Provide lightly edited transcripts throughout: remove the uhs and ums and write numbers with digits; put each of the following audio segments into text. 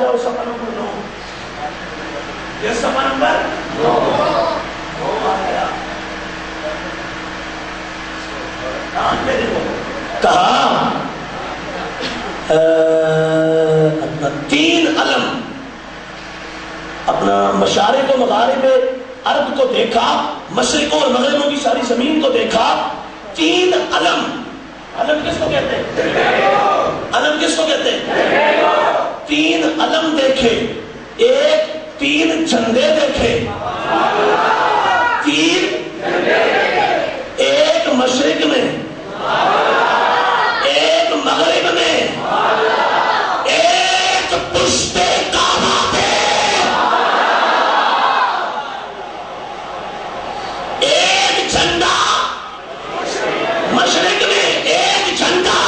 جاؤ صفحہ نمبر 9. یہ صفحہ نمبر 9 آ گیا. کہا اپنا 3 علم، اپنا مشارق و مغارب ارض کو دیکھا، مشرق اور مغربوں کی ساری زمین کو دیکھا. 3 علم. علم کس کو کہتے ہیں؟ علم کس کو کہتے ہیں؟ 3 علم دیکھے. 3 جھنڈے دیکھے. 3 ایک مشرق میں، ایک مغرب میں، ایک پشت کعبہ پہ. ایک جھنڈا مشرق میں، ایک جھنڈا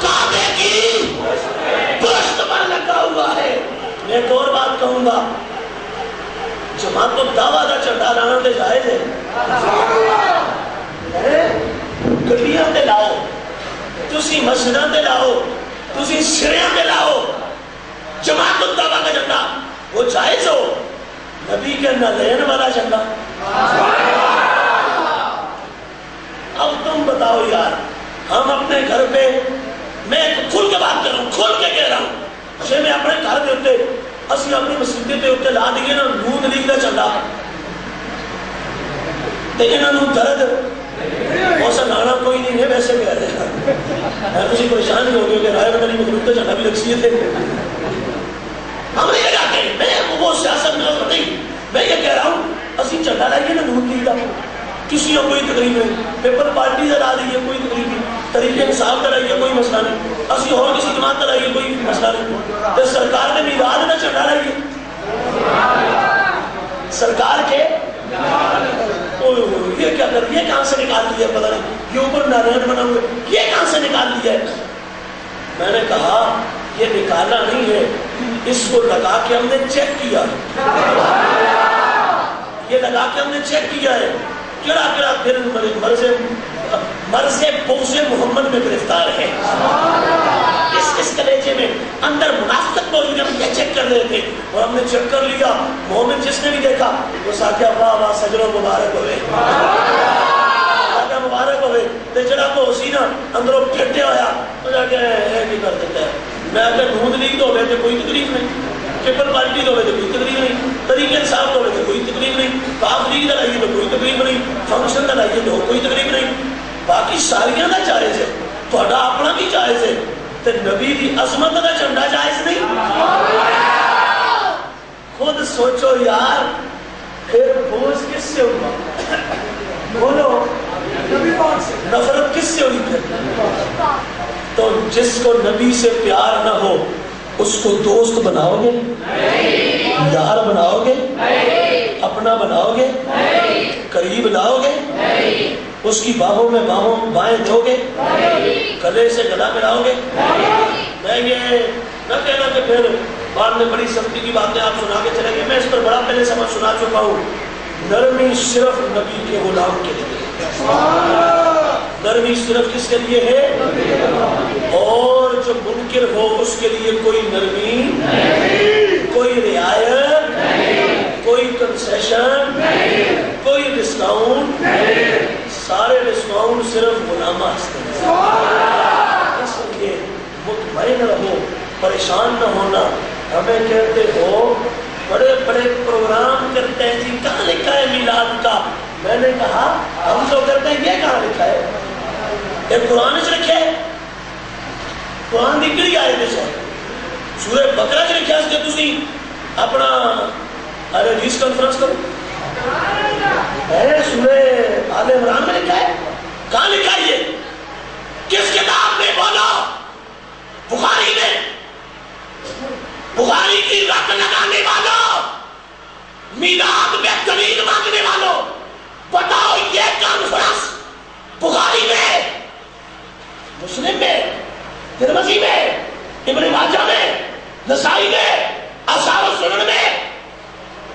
کعبے کی پشت پر لگا ہوا ہے. میں ایک اور بات کہوں گا، جماعت کو دعویٰ دا چڑھا لانا تے جائز ہے. گڈیاں تے لاؤ، تسی مسجداں تے لاؤ، تسی سریاں تے لاؤ، جماعت کو دعویٰ کا جھنڈا وہ جائز ہو. نبی کے نالین والا جھنڈا. اب تم بتاؤ یار، ہم اپنے گھر پہ، میں کھل کے بات کر رہا ہوں، کھل کے کہہ رہا ہوں، جے میں اپنے گھر دے اتے اسی اپنی مسجد دے اتے لا دیئے نا نون لیگ دا جھنڈا تے انہاں نوں درد اسا لانا کوئی نہیں ہے. ویسے کہہ رہے ہیں میں تسی پریشان ہو گئے کہ رائے مدنی مخلوق کا جھنڈا بھی لگسی ہے. ہم نہیں لگاتے، میں وہ سیاست میں نہیں، میں یہ کہہ رہا ہوں اسی جھنڈا لائیے نا نون لیگ دا، کسی کو کوئی تقریب نہیں. پیپل پارٹی سے لا دیئے کوئی تقریب نہیں. طریقے انصاف کا لائیے کوئی مسئلہ نہیں. اسی اور کسی جماعت کا لائیے کوئی مسئلہ نہیں. تو سرکار نے میدان نہ جھنڈا لائیے، سرکار کے یہ کیا کر، یہ کہاں سے نکال دیا پتہ نہیں، یہ اوپر نارائن بنا ہوئے، یہ کہاں سے نکال دیا ہے. میں نے کہا یہ نکالا نہیں ہے، اس کو لگا کے ہم نے چیک کیا، یہ لگا کے ہم نے چیک کیا ہے. کیڑا پھر مرض بغض محمد میں گرفتار ہے. اس کلیجے میں اندر منافقت موجود ہے. ہم یہ چیک کر رہے تھے اور ہم نے چیک کر لیا. مومن جس نے بھی دیکھا وہ ساکھیا واہ واہ سجنوں مبارک ہوئے، ساکھیا مبارک ہوئے. تے جڑا کو اسی نا اندروں پھٹے ہویا تو جا کے یہ نہیں کر دیتا ہے. میں اگر نون لیگ تو ہوئے تو کوئی تکلیف نہیں، پیپل پارٹی تو ہوئے تو کوئی تکلیف نہیں، طریقے انصاف تو ہوئے تو کوئی تکلیف نہیں، کاف لیگ کا لائیے تو کوئی تکلیف نہیں، فنکشن کا لائیے تو کوئی تکلیف نہیں. باقی ساریاں کا جائز ہے، تھوڑا اپنا بھی جائز ہے. تے نبی دی عظمت کا جھنڈا جائز نہیں. خود سوچو یار، پھر بوجھ کس سے ہوگا؟ بولو، نفرت کس سے ہوئی پھر؟ تو جس کو نبی سے پیار نہ ہو اس کو دوست بناؤ گے؟ یار بناؤ گے؟ اپنا بناؤ گے؟ قریب لاؤ گے؟ اس کی باہوں میں باہوں بائیں دو گے؟ گلے سے گلا ملاؤ گے؟ میں یہ نہ کہنا کہ پھر بعد میں بڑی سختی کی باتیں آپ سنا کے چلیں گے. میں اس پر بڑا پہلے سبق سنا چکا ہوں. نرمی صرف نبی کے غلام کے لیے، نرمی صرف کس کے لیے ہے؟ اور جو منکر ہو اس کے لیے کوئی نرمی، کوئی رعایت، کوئی کنسیشن، کوئی ڈسکاؤنٹ. سارے ڈسکاؤنٹ صرف غلامہ استعمال. اس لیے مطمئن رہو، پریشان نہ ہونا. ہمیں کہتے ہو بڑے بڑے پروگرام کرتے ہیں جی، کہاں لکھا ہے میلاد کا؟ میں نے کہا ہم تو کرتے ہیں، یہ کہاں لکھا ہے؟ یہ قرآن سے لکھا ہے، قرآن دی کڑی آئے تھے سورہ بقرہ سے لکھا ہے. اس کے تسی اپنا ارے ریس کانفرنس کرو، سورہ آل عمران میں لکھا ہے. کہاں لکھا ہے یہ؟ کس کتاب میں؟ بولو. بخاری میں. بخاری کی رٹ لگانے والوں، میلاد بہترین مانگنے والوں، بتاؤ یہ کانفرنس بخاری میں، مسلم میں، ترمذی میں، ابن ماجہ میں، نسائی میں، اصحاب السنن میں،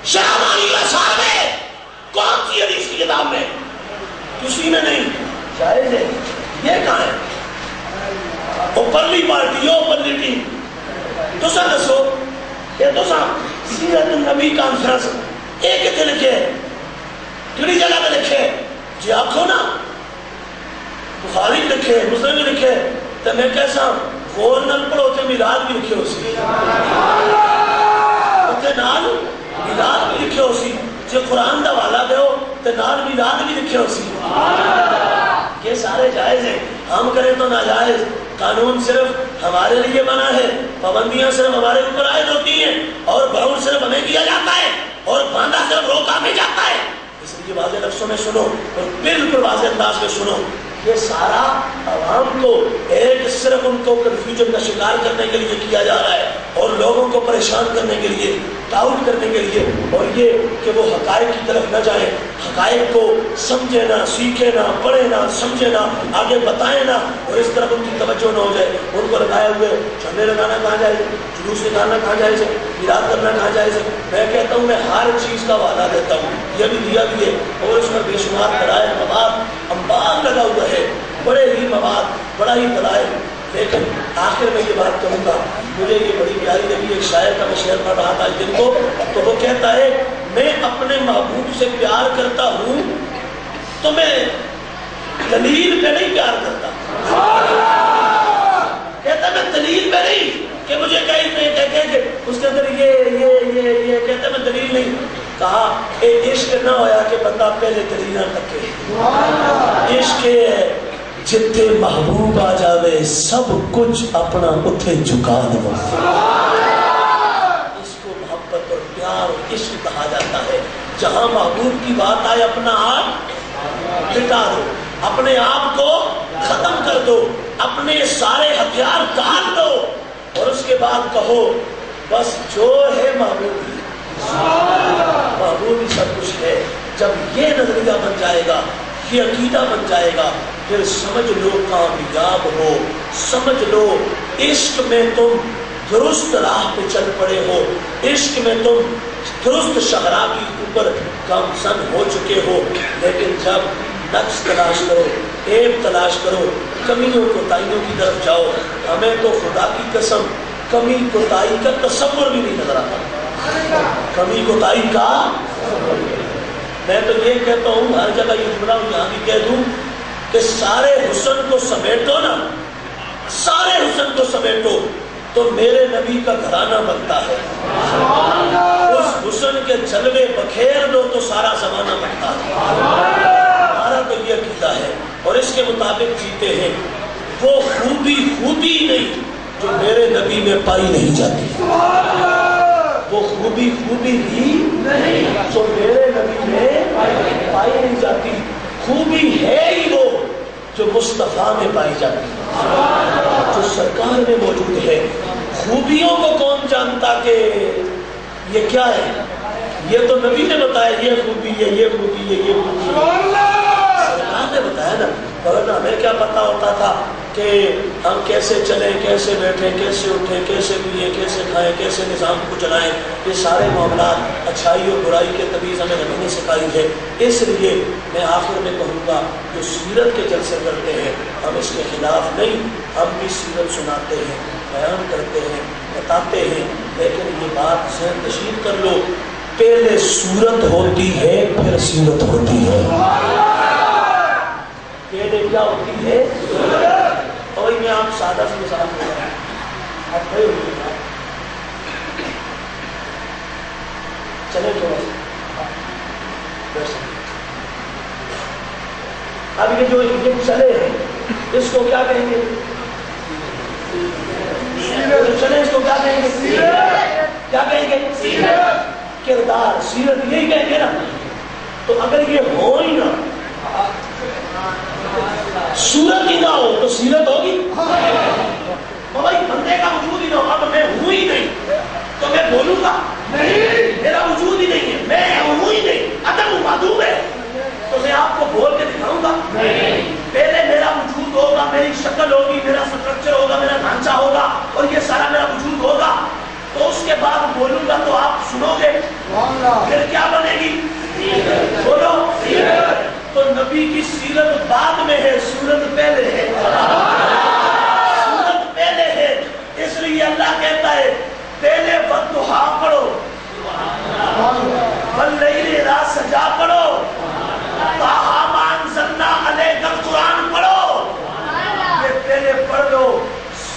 شرح الاثار میں، کون سی حدیث کی کتاب میں؟ کسی میں نہیں. جائز ہے. یہ کہاں ہے؟ اوپرلی پارٹی، اوپرلی ٹیم. تسا دسو کہ تسا سیرت النبی کانفرنس ایک کتے لکھے کیڑی جگہ پہ لکھے جی آنکھو نا بخاری لکھے مسلم لکھے تو میں کیسا غور نل پڑھو تے میلاد بھی لکھے ہو سی تے نال میلاد بھی لکھے ہو سی جی قرآن دا والا دے ہو تے نال میلاد بھی لکھے ہو سی یہ سارے جائز ہیں ہم کریں تو ناجائز قانون صرف ہمارے لیے بنا ہے پابندیاں صرف ہمارے اوپر عائد ہوتی ہیں اور باؤنڈ صرف ہمیں کیا جاتا ہے اور باندھا صرف روکا میں جاتا ہے اس لیے واضح لفظوں میں سنو اور بالکل واضح انداز میں سنو یہ سارا عوام کو ایک صرف ان کو کنفیوژن کا شکار کرنے کے لیے کیا جا رہا ہے اور لوگوں کو پریشان کرنے کے لیے ڈاؤٹ کرنے کے لیے اور یہ کہ وہ حقائق کی طرف نہ جائیں حقائق کو سمجھے نہ سیکھے نہ پڑھے نہ سمجھے نہ آگے بتائیں نہ اور اس طرف ان کی توجہ نہ ہو جائے ان کو لگائے ہوئے جھنڈے لگانا کہاں جائے جلوس نکالنا کہاں جائز ہے میلاد کرنا کہاں جائز ہے میں کہتا ہوں میں ہر چیز کا وعدہ دیتا ہوں یہ بھی دیا بھی ہے اور اس میں بے شمار دلائل مواد انبار لگا ہوا ہے بڑے ہی مواد بڑا ہی دلائل لیکن آخر میں یہ بات کہوں گا مجھے یہ بڑی پیاری لگی ایک شاعر کا میں شعر پڑھ رہا تھا اس دن کو تو وہ کہتا ہے میں اپنے محبوب سے پیار کرتا ہوں تو میں دلیل پہ نہیں پیار کرتا کہتا میں دلیل پہ نہیں کہ مجھے کہیں اس کے اندر یہ کہتا میں دلیل نہیں کہا عشق نہ ہویا کہ بندہ پہلے دلیل نہ تکے عشق جتے محبوب آ جاوے سب کچھ اپنا اتھے جھکا دو اس کو محبت اور پیار اور عشق کہا جاتا ہے جہاں محبوب کی بات آئے اپنا آپ مٹا دو اپنے آپ کو ختم کر دو اپنے سارے ہتھیار کاٹ دو اور اس کے بعد کہو بس جو ہے محبوب ہی محبوب ہی سب کچھ ہے جب یہ نظریہ بن جائے گا یہ عقیدہ بن جائے گا پھر سمجھ لو کامیاب ہو سمجھ لو عشق میں تم درست راہ پہ چل پڑے ہو عشق میں تم درست شہرا کی اوپر گامزن ہو چکے ہو لیکن جب نقص تلاش کرو عیب تلاش کرو کمیوں کوتاہیوں کی طرف جاؤ ہمیں تو خدا کی قسم کمی کوتاہی کا تصور بھی نہیں نظر آتا کمی کوتاہی کا میں تو یہ کہتا ہوں ہر جگہ یہ جملہ یہاں بھی کہہ دوں کہ سارے حسن کو سمیٹو نا سارے حسن کو سمیٹو تو میرے نبی کا گھرانہ بنتا ہے اس حسن کے جلوے بکھیر دو تو سارا زمانہ بنتا ہے ہمارا تو یہ عقیدہ ہے اور اس کے مطابق جیتے ہیں وہ خوبی نہیں جو میرے نبی میں پائی نہیں جاتی وہ خوبی ہی نہیں جو میرے نبی میں پائی نہیں جاتی خوبی ہے ہی وہ جو مصطفیٰ میں پائی جاتی جو سرکار میں موجود ہے خوبیوں کو کون جانتا کہ یہ کیا ہے یہ تو نبی نے بتایا یہ خوبی ہے یہ خوبی ہے یہ خوبی ہے سرکار نے بتایا نا ورنہ ہمیں کیا پتا ہوتا تھا کہ ہم کیسے چلیں کیسے بیٹھیں کیسے اٹھیں کیسے پیئیں کیسے کھائیں کیسے نظام کو چلائیں یہ سارے معاملات اچھائی اور برائی کے تمیز ہمیں نبی نے سکھائی ہے اس لیے میں آخر میں کہوں گا جو سیرت کے جلسے کرتے ہیں ہم اس کے خلاف نہیں ہم بھی سیرت سناتے ہیں بیان کرتے ہیں بتاتے ہیں لیکن یہ بات ذہن نشین کر لو پہلے صورت ہوتی ہے پھر سیرت ہوتی ہے پہلے کیا ہوتی ہے اور میں آپ سادہ سے مثال دے رہا ہوں آپ کھڑے ہوئے چلے تھوڑا سا اب یہ جو چلے ہیں اس کو کیا کہیں گے چلے اس کو کیا کہیں گے کیا کہیں گے کردار سیرت یہی کہیں گے نا تو اگر یہ ہو ہی نا صورت ہی نہ ہو تو سیرت ہوگی بھائی بندے کا وجود ہی نہ ہو اب میں ہوں ہی نہیں تو میں بولوں گا نہیں میرا وجود ہی نہیں ہے میں ہوں ہی نہیں عدم معدوم ہے تو میں آپ کو بول کے دکھاؤں گا نہیں پہلے میرا وجود ہوگا میری شکل ہوگی میرا سٹرکچر ہوگا میرا ڈھانچہ ہوگا اور یہ سارا میرا وجود ہوگا تو اس کے بعد بولوں گا تو آپ سنو گے پھر کیا بنے گی بولو تو نبی کی سیرت بعد میں ہے صورت پہلے ہے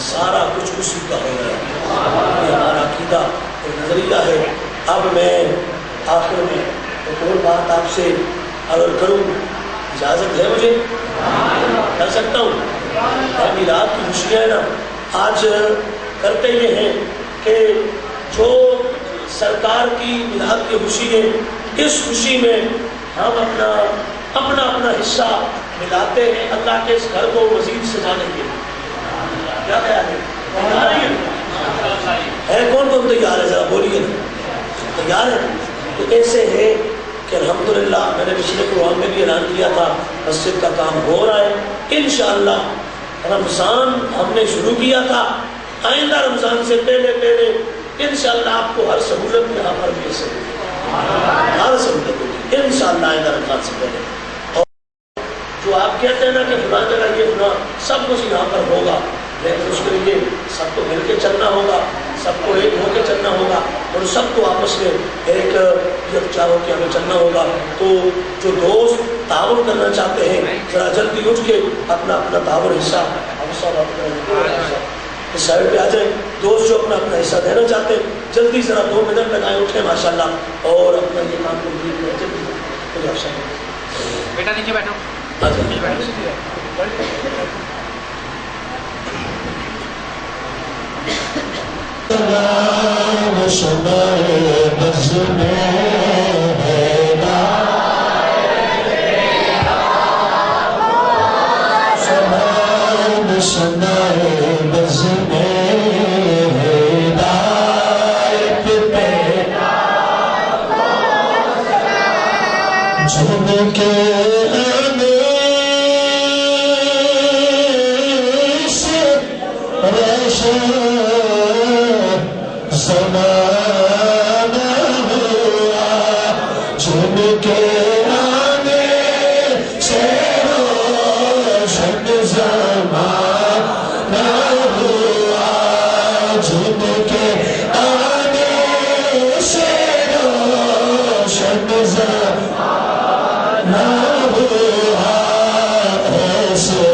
سارا کچھ اسی کا ہو گیا. یہ ہمارا عقیدہ اور نظریہ ہے. اب میں آخر میں ایک اور بات آپ سے عرض کروں، اجازت ہے مجھے؟ کر سکتا ہوں؟ میلاد کی خوشیاں نا آج کرتے یہ ہیں کہ جو سرکار کی میلاد کی خوشی ہے، اس خوشی میں ہم اپنا حصہ ملاتے ہیں اللہ کے اس گھر کو مزید سجانے کے لیے. کیا خیال ہے؟ کون کون تیار ہے؟ ذرا بولیے نا. تیار ہے؟ تو ایسے ہے کہ الحمدللہ میں نے پچھلے پروگرام میں بھی اعلان کیا تھا، مسجد کا کام ہو رہا ہے. انشاءاللہ رمضان ہم نے شروع کیا تھا، آئندہ رمضان سے پہلے انشاءاللہ آپ کو ہر سہولت یہاں پر مل سکے، ہر سہولت ہوگی انشاءاللہ آئندہ رمضان سے پہلے. اور جو آپ کہتے ہیں نا کہ فلاں جگہ یہ فلاں سب کچھ یہاں پر ہوگا، لیکن اس کے لیے سب کو مل کے چلنا ہوگا، سب کو ایک ہو کے چلنا ہوگا اور سب کو آپس میں ایک یکجا ہو کے ہمیں چلنا ہوگا. تو جو دوست تعاون کرنا چاہتے ہیں ذرا جلدی اٹھ کے اپنا تعاون حصہ ہم سب اس سائڈ پہ آ جائیں. دوست جو اپنا حصہ دینا چاہتے ہیں جلدی ذرا 2 منٹ لگائیں، اٹھیں ماشاءاللہ اور اپنا یہ کام کمپلیٹ کریں. جلدی بیٹا نیچے بیٹھو. سلام شمائے بز میں سلام شمائے بز میں ہدایت پیدا جھوم کے آنے سے روشن زمانہ ہوا، جن کے آنے سے روشن زمانہ ہوا، جن کے آنے سے روشن زمانہ ہوا. ایسے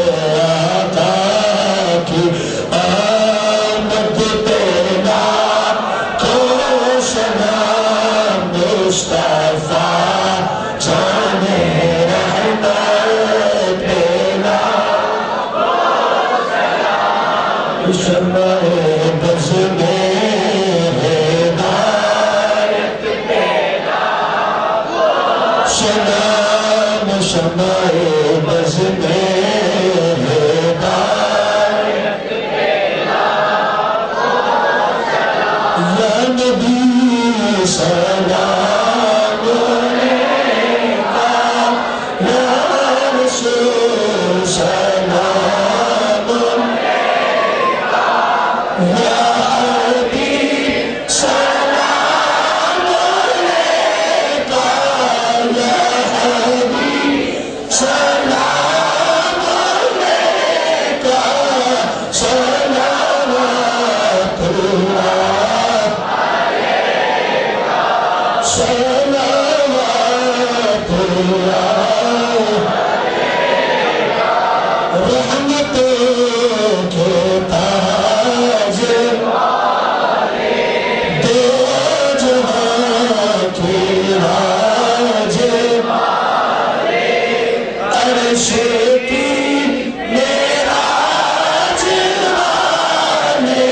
آقا کی آمد پیدا مصطفیٰ جانے رحمت پیدا شمع بز میں ہدایت پیدا سلام شمع بز میں ہدایت پیدا یا نبی سلام علیکہ یا رسول سلام علیکہ یا حبیب سلام علیکہ یا حبیب سلام علیکہ صلوات اللہ صلوات اللہ رحمتوں کے تاج دو جہاں کی راج عرش کی معراج والے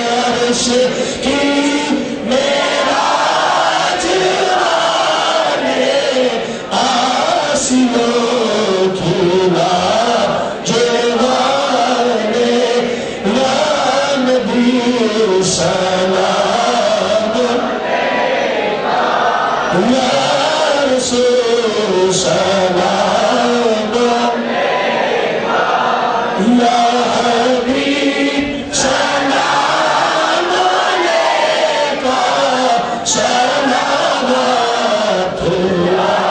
عرش کی سلام علیکہ یا رسول سلام علیکہ یا حبیب سلام علیکہ صلوات اللہ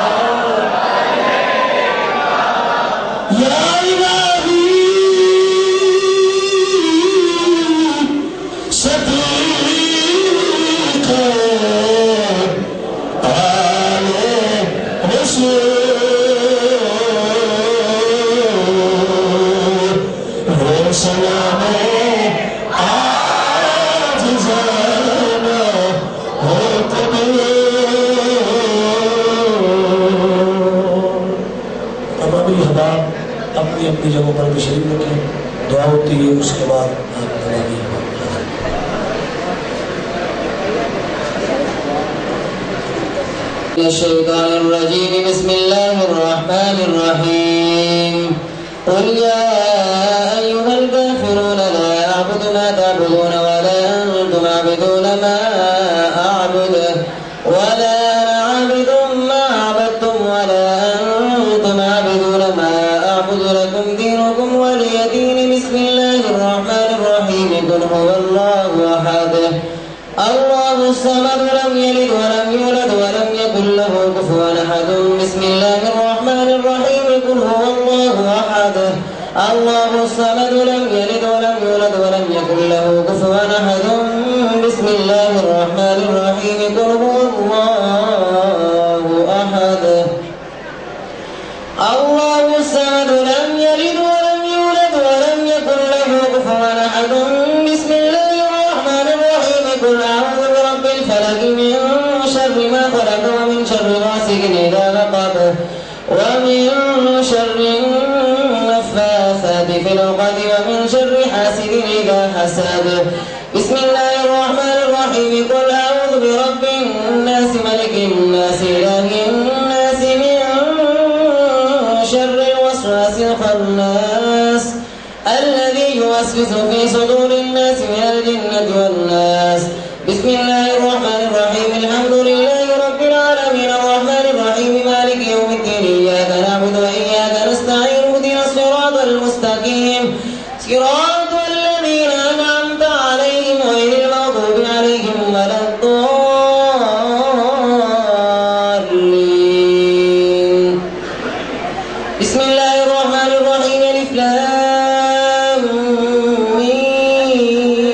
یا الہی صدیق آل رسول سلام تشریف رکھیں، دعا ہوتی ہے، اس کے بعد آپ تمام الشيطان الرجيم. بسم الله الرحمن الرحيم. قل يا أيها الكافرون لا أعبد ما تعبدون ولا أنتم عابدون ما أعبد ولا أنا عابد ما عبدتم ولا أنتم عابدون ما أعبد لكم دينكم ولي دين. بسم الله الرحمن الرحيم. قل هو الله أحد الله الصمد لم يلد ولم يولد ولم يكن له كفوا أحد. بسم الله الرحمن الرحيم. قل هو الله أحد الله الصمد لم يلد ولم يولد ولم يكن له كفوا أحد. بسم الله الرحمن الرحيم. قل هو الله أحد الله الصمد لم يلد ولم يولد ولم يكن له كفوا أحد. بسم الله الرحمن الرحيم. قل أعوذ برب الفلق من شر ما خلق ومن شر غاسق إذا وقب ومن شر النفاثات في العقد ومن شر حاسد إذا حسد. بسم الله الرحمن الرحيم. قل أعوذ برب الناس ملك الناس إله الناس من شر الوسواس الخناس الذي يوسوس في صدور الناس من الجنة والناس. بسم الله الرحمن الرحيم. الحمد لله رب العالمين الرحمن الرحيم مالك يوم الدين إياك نعبد وإياك نستعين اهدنا الصراط المستقيم صراط الذين أنعمت عليهم غير المغضوب عليهم ولا الضالين. بسم الله الرحمن الرحيم. ألف لام ميم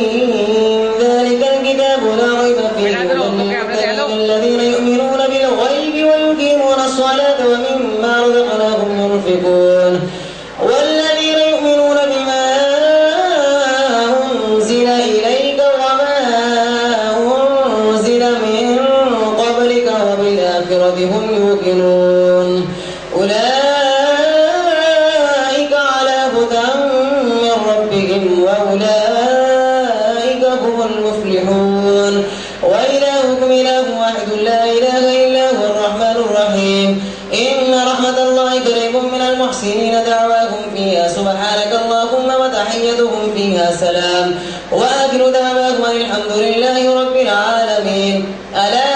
ذلك الكتاب لا ريب فيه الذين يؤمنون بالغيب ويقيمون الصلاة ومما رزقناهم ينفقون والذين يؤمنون بما أنزل إليك وما أنزل من قبلك وبالآخرة هم يوقنون أولئك على هدى من ربهم وأولئك هم المفلحون. وإلهكم إله واحد لا إله إلا هو الرحمن الرحيم. إن رحمة الله قريب من المحسنين. دعواهم فيها سبحانك اللهم وتحيتهم فيها سلام وآخر دعواهم الحمد لله رب العالمين. ألا